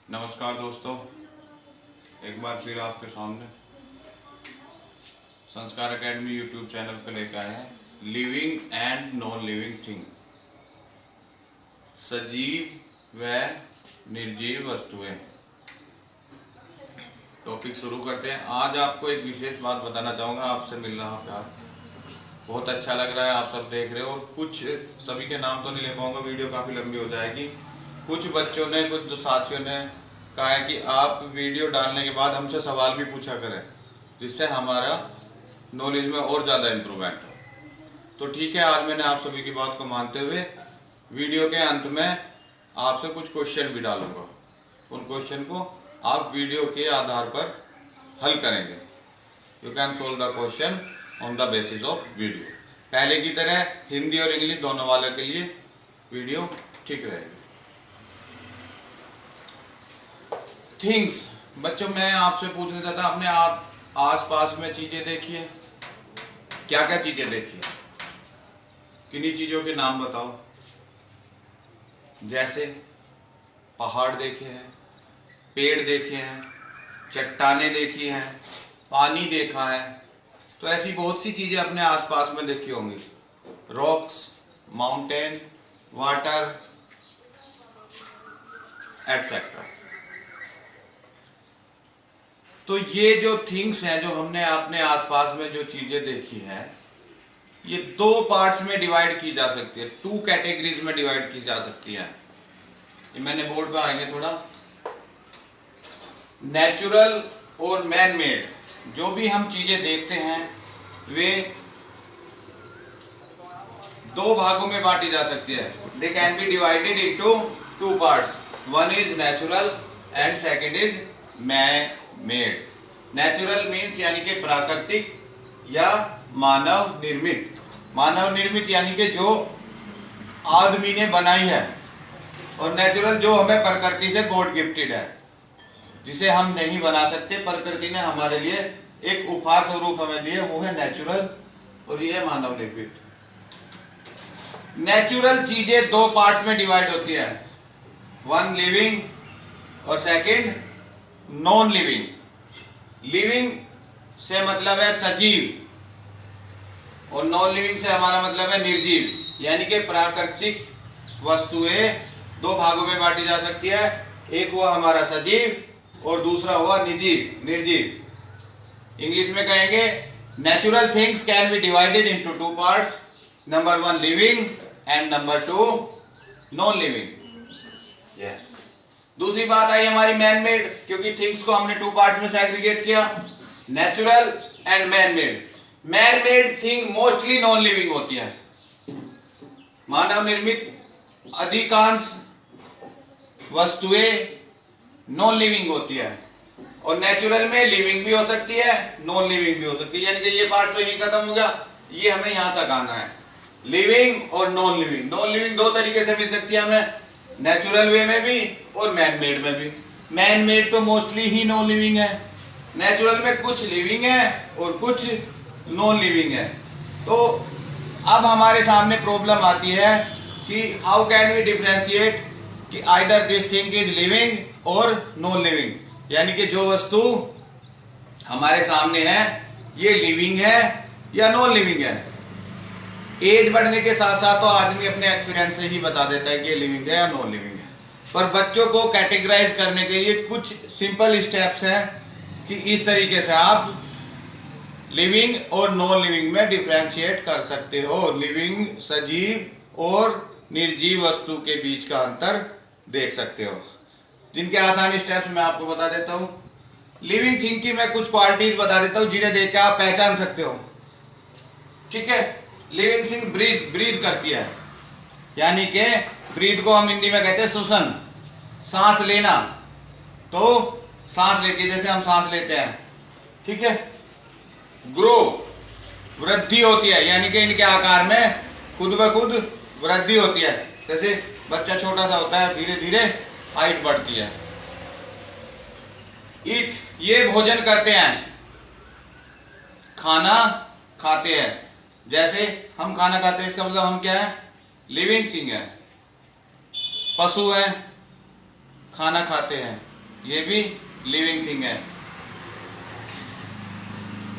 नमस्कार दोस्तों, एक बार फिर आपके सामने संस्कार एकेडमी यूट्यूब चैनल पर लेकर आए हैं living and non living thing, सजीव व निर्जीव वस्तुएं। टॉपिक शुरू करते हैं। आज आपको एक विशेष बात बताना चाहूँगा। आपसे मिल रहा प्यार बहुत अच्छा लग रहा है, आप सब देख रहे हो। और कुछ सभी के नाम तो नहीं ले पाऊंगा, वीडियो काफ़ी लंबी हो जाएगी। कुछ बच्चों ने, कुछ साथियों ने कहा है कि आप वीडियो डालने के बाद हमसे सवाल भी पूछा करें, जिससे हमारा नॉलेज में और ज़्यादा इम्प्रूवमेंट हो। तो ठीक है, आज मैंने आप सभी की बात को मानते हुए वीडियो के अंत में आपसे कुछ क्वेश्चन भी डालूंगा। उन क्वेश्चन को आप वीडियो के आधार पर हल करेंगे। You can solve the question on the basis of video. पहले की तरह हिंदी और इंग्लिश दोनों वालों के लिए वीडियो ठीक रहेगी। थिंग्स, बच्चों मैं आपसे पूछना चाहता, अपने आप आसपास में चीजें देखिए। क्या क्या चीजें देखिए, किन्हीं चीजों के नाम बताओ। जैसे पहाड़ देखे हैं, पेड़ देखे हैं, चट्टानें देखी हैं, पानी देखा है। तो ऐसी बहुत सी चीजें अपने आसपास में देखी होंगी। Rocks, mountain, water etcetera. तो ये जो थिंग्स हैं, जो हमने अपने आसपास में जो चीजें देखी हैं, ये दो पार्ट्स में डिवाइड की जा सकती है, टू कैटेगरीज में डिवाइड की जा सकती है। ये मैंने बोर्ड पे आएंगे थोड़ा। नेचुरल और मैन मेड जो भी हम चीजें देखते हैं वे दो भागों में बांटी जा सकती है। They can be divided into two parts. One is natural and second is man made. Natural means यानी कि प्राकृतिक या मानव निर्मित। मानव निर्मित यानी कि जो आदमी ने बनाई है, और नेचुरल जो हमें प्रकृति से गॉड गिफ्टेड है, जिसे हम नहीं बना सकते। प्रकृति ने हमारे लिए एक उपहार स्वरूप हमें दिए, वो है नेचुरल, और ये है मानव निर्मित। नेचुरल चीजें दो पार्ट्स में डिवाइड होती है, वन लिविंग और सेकंड नॉन लिविंग। लिविंग से मतलब है सजीव, और नॉन लिविंग से हमारा मतलब है निर्जीव। यानी कि प्राकृतिक वस्तुएं दो भागों में बांटी जा सकती है। एक हुआ हमारा सजीव और दूसरा हुआ निर्जीव। इंग्लिश में कहेंगे natural things can be divided into two parts, number one living and number two non living. Yes. दूसरी बात आई हमारी मैन मेड, क्योंकि थिंग्स को हमने टू पार्ट्स में सेग्रीगेट किया, natural and man made. Man made thing mostly non living होती है। मानव निर्मित अधिकांश वस्तुएं नॉन लिविंग होती है, और नेचुरल में लिविंग भी हो सकती है, नॉन लिविंग भी हो सकती है। यानी कि ये पार्ट तो यही खत्म हो गया, ये हमें यहां तक आना है, लिविंग और नॉन लिविंग। नॉन लिविंग दो तरीके से मिल सकती है हमें, नेचुरल वे में भी और मैन मेड में भी। मैन मेड तो मोस्टली ही नॉन लिविंग है, नेचुरल में कुछ लिविंग है और कुछ नॉन लिविंग है। तो अब हमारे सामने प्रॉब्लम आती है कि हाउ कैन वी डिफरेंशिएट कि either this thing is living और नॉन लिविंग। यानी कि जो वस्तु हमारे सामने है ये लिविंग है या नॉन लिविंग है। एज बढ़ने के साथ साथ तो आदमी अपने एक्सपीरियंस से ही बता देता है कि ये लिविंग है या नॉन लिविंग है। पर बच्चों को कैटेगराइज करने के लिए कुछ सिंपल स्टेप्स हैं कि इस तरीके से आप लिविंग और नॉन लिविंग में डिफरेंशिएट कर सकते हो। लिविंग सजीव और निर्जीव वस्तु के बीच का अंतर देख सकते हो, जिनके आसान स्टेप्स मैं आपको बता देता हूं। लिविंग थिंग की मैं कुछ क्वालिटीज बता देता हूं जिन्हें देख के आप पहचान सकते हो। ठीक है। लिविंग थिंग ब्रीथ करती है, यानी कि ब्रीथ को हम हिंदी में कहते हैं श्वसन, सांस लेना। तो सांस लेके जैसे हम सांस लेते हैं, ठीक है। ग्रो, वृद्धि होती है, यानी कि इनके आकार में खुद ब खुद वृद्धि होती है। जैसे बच्चा छोटा सा होता है, धीरे धीरे हाइट बढ़ती है। ईट, ये भोजन करते हैं, खाना खाते हैं। जैसे हम खाना खाते हैं, इसका मतलब हम क्या है, लिविंग थिंग है। पशु हैं, खाना खाते हैं, ये भी लिविंग थिंग है।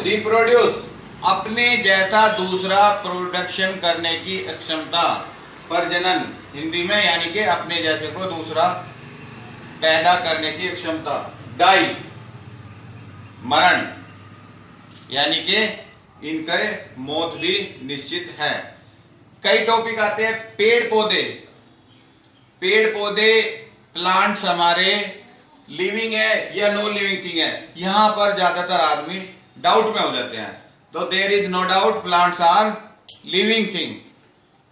रिप्रोड्यूस, अपने जैसा दूसरा प्रोडक्शन करने की क्षमता। प्रजनन हिंदी में, यानी कि अपने जैसे को दूसरा पैदा करने की क्षमता। डाई, मरण, यानी कि इनका मौत भी निश्चित है। कई टॉपिक आते हैं। पेड़ पौधे, पेड़ पौधे प्लांट्स हमारे लिविंग है या नॉन लिविंग थिंग है, यहां पर ज्यादातर आदमी डाउट में हो जाते हैं। तो there is no doubt plants are living thing.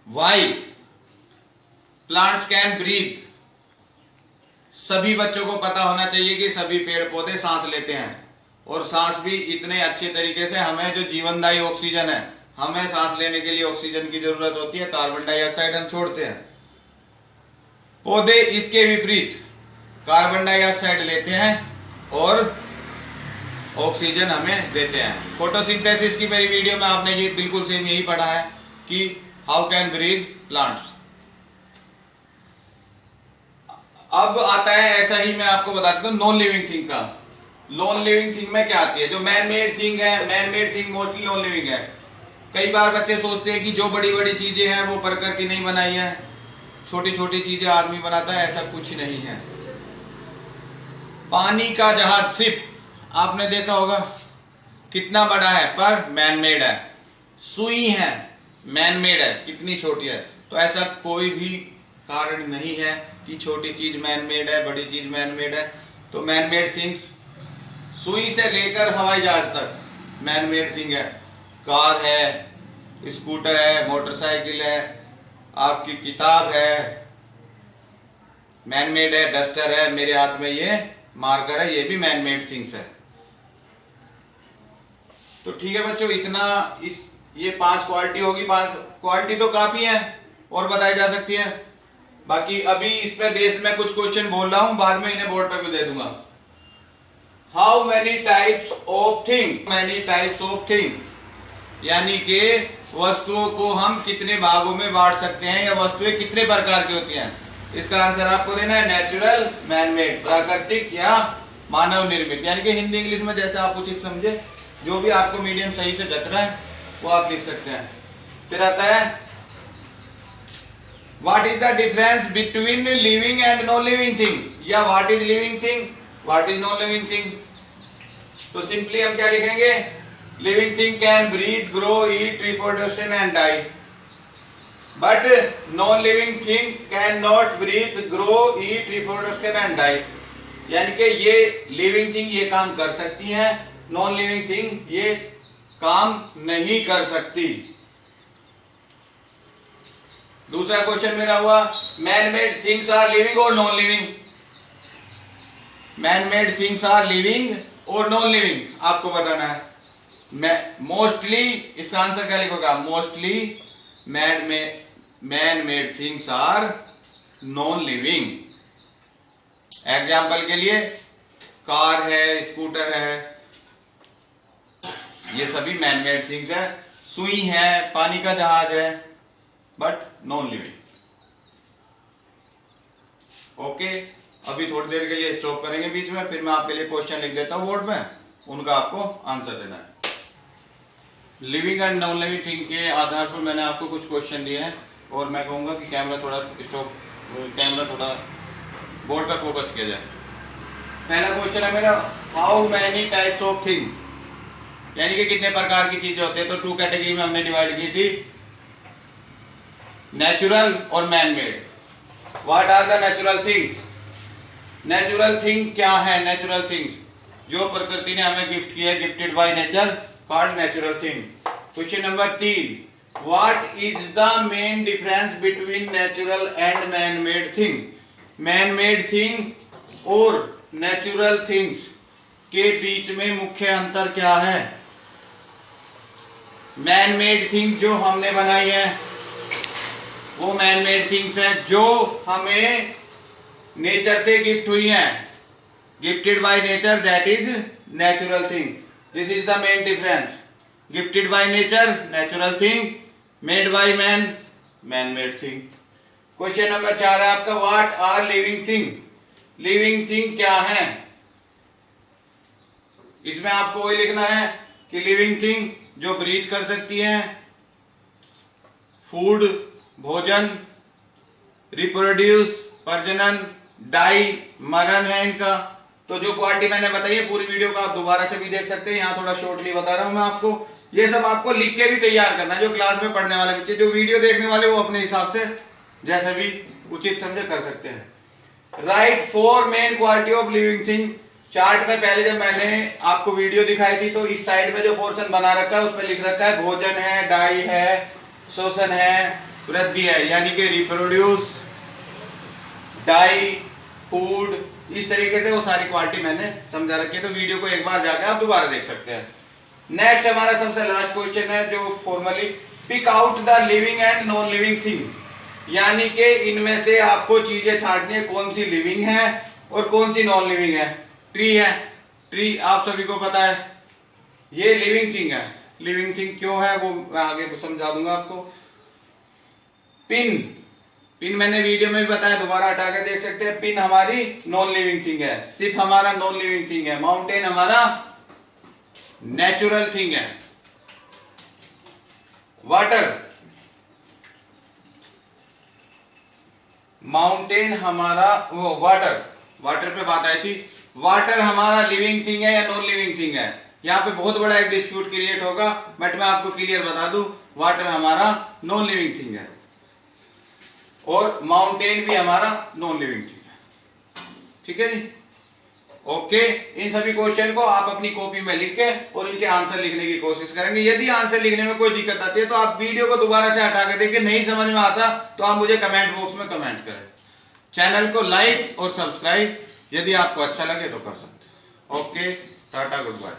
Why? Plants can breathe. सभी बच्चों को पता होना चाहिए कि सभी पेड़ पौधे सांस लेते हैं, और सांस भी इतने अच्छे तरीके से। हमें जो जीवनदायी ऑक्सीजन है, हमें सांस लेने के लिए ऑक्सीजन की जरूरत होती है, कार्बन डाइऑक्साइड हम छोड़ते हैं। पौधे इसके विपरीत कार्बन डाइऑक्साइड लेते हैं और ऑक्सीजन हमें देते हैं। फोटोसिंथेसिस की मेरी वीडियो में आपने ये बिल्कुल सेम यही पढ़ा है कि हाउ कैन ब्रीथ प्लांट्स। अब आता है, ऐसा ही मैं आपको बता देता हूं नॉन लिविंग थिंग का। नॉन लिविंग थिंग में क्या आती है? जो मैन मेड थिंग है, man made thing mostly non living है। कई बार बच्चे सोचते हैं कि जो बड़ी बड़ी चीजें हैं वो प्रकृति नहीं बनाई है, छोटी छोटी चीजें आदमी बनाता है। ऐसा कुछ नहीं है। पानी का जहाज, शिप, आपने देखा होगा कितना बड़ा है पर मैन मेड है। सुई है, मैन मेड है, कितनी छोटी है। तो ऐसा कोई भी कारण नहीं है कि छोटी चीज मैन मेड है, बड़ी चीज मैन मेड है। तो मैन मेड थिंग्स, सुई से लेकर हवाई जहाज तक मैन मेड थिंग है। कार है, स्कूटर है, मोटरसाइकिल है, आपकी किताब है, मैन मेड है। डस्टर है, मेरे हाथ में ये मार्कर है, ये भी मैन मेड थिंग्स है। तो ठीक है बच्चों, इतना ये 5 क्वालिटी होगी। 5 क्वालिटी तो काफी है और बताई जा सकती है। बाकी अभी इस पे बेस में कुछ क्वेश्चन बोल रहा हूं, बाद में इन्हें बोर्ड पे भी दे दूंगा। How many types of thing? Many types of thing यानी कि वस्तुओं को हम कितने भागों में बांट सकते हैं, या वस्तुएं कितने प्रकार की होती हैं। इसका आंसर आपको देना है नेचुरल, मैन मेड, प्राकृतिक या मानव निर्मित। यानी कि हिंदी इंग्लिश में जैसे आप उचित समझे, जो भी आपको मीडियम सही से जच रहा है वो आप लिख सकते हैं। फिर आता है what is the difference between living and non living thing, या what is living thing, what is non living thing. तो सिंपली हम क्या लिखेंगे? Living thing can breathe, grow, eat, reproduction and die, but non living thing can not breathe, grow, eat, reproduction and die. यानी कि ये living thing ये काम कर सकती है, नॉन लिविंग थिंग ये काम नहीं कर सकती। दूसरा क्वेश्चन मेरा हुआ man made things are living और non living. Man made things are living और नॉन लिविंग, आपको बताना है। मोस्टली, इसका आंसर क्या लिखोगा? Mostly man made things are non living. Example के लिए कार है, स्कूटर है, ये सभी मैन मेड थिंग्स है। सुई है, पानी का जहाज है, बट नॉन लिविंग। ओके, अभी थोड़ी देर के लिए स्टॉप करेंगे बीच में, फिर मैं आपके लिए क्वेश्चन लिख देता हूं बोर्ड में, उनका आपको आंसर देना है। Living and non living thing के आधार पर मैंने आपको कुछ क्वेश्चन दिए हैं, और मैं कहूंगा कि कैमरा थोड़ा बोर्ड पर फोकस किया जाए। पहला क्वेश्चन है मेरा, how many types of thing, यानी कि कितने प्रकार की चीजें होती है। तो 2 कैटेगरी में हमने डिवाइड की थी, नेचुरल और man made. What are the natural things? Natural thing क्या है? नेचुरल थिंग जो प्रकृति ने हमें गिफ्ट किया, gifted by nature, called natural thing. Question number 3, what is the main difference between natural and man made thing? Man made thing और natural things के बीच में मुख्य अंतर क्या है? मैन मेड थिंग जो हमने बनाई है वो मैन मेड थिंग्स है जो हमें नेचर से गिफ्ट हुई है, gifted by nature, that is natural thing. This is the main difference. Gifted by nature natural thing, made by man man made thing. Question number 4 है आपका, what are living thing? Living thing क्या है? इसमें आपको वही लिखना है कि लिविंग थिंग जो ब्रीथ कर सकती है, फूड भोजन, रिप्रोड्यूस प्रजनन, डाई मरण है इनका। तो जो क्वालिटी मैंने बताई है पूरी वीडियो का आप दोबारा से भी देख सकते हैं, यहाँ थोड़ा शॉर्टली बता रहा हूं मैं आपको। ये सब आपको लिख के भी तैयार करना है, जो क्लास में पढ़ने वाले बच्चे, जो वीडियो देखने वाले वो अपने हिसाब से जैसे भी उचित समझे कर सकते हैं। Right 4 main quality of living thing. Chart में पहले जब मैंने आपको वीडियो दिखाई थी तो इस साइड में जो पोर्शन बना रखा है उसमें लिख रखा है भोजन है, डाई है, शोषण है, वृद्धि है, यानी कि रिप्रोड्यूस, डाई, फूड, इस तरीके से वो सारी क्वालिटी मैंने समझा रखी है। तो वीडियो को एक बार जाकर आप दोबारा देख सकते हैं। नेक्स्ट हमारा सबसे लास्ट क्वेश्चन है जो formally pick out the living and non living thing, यानी कि इनमें से आपको चीजें छांटनी है कौन सी लिविंग है और कौन सी नॉन लिविंग है। ट्री है, ट्री आप सभी को पता है ये लिविंग थिंग है। लिविंग थिंग क्यों है वो मैं आगे समझा दूंगा आपको। पिन, पिन मैंने वीडियो में भी बताया, दोबारा हटा के देख सकते हैं। पिन हमारी नॉन लिविंग थिंग है, शिप हमारा नॉन लिविंग थिंग है, माउंटेन हमारा नेचुरल थिंग है। वाटर, माउंटेन हमारा वो वाटर, वाटर पे बात आई थी। वाटर हमारा लिविंग थिंग है या नॉन लिविंग थिंग है, यहाँ पे बहुत बड़ा एक डिस्प्यूट क्रिएट होगा, बट मैं आपको क्लियर बता दूं वाटर हमारा नॉन लिविंग थिंग है और माउंटेन भी हमारा नॉन लिविंग थिंग है। ठीक है जी, ओके। इन सभी क्वेश्चन को आप अपनी कॉपी में लिख के और इनके आंसर लिखने की कोशिश करेंगे। यदि आंसर लिखने में कोई दिक्कत आती है तो आप वीडियो को दोबारा से हटा के देखिए, नहीं समझ में आता तो आप मुझे कमेंट बॉक्स में कमेंट करें। चैनल को लाइक और सब्सक्राइब यदि आपको अच्छा लगे तो कर सकते हैं। Okay, tata, good bye.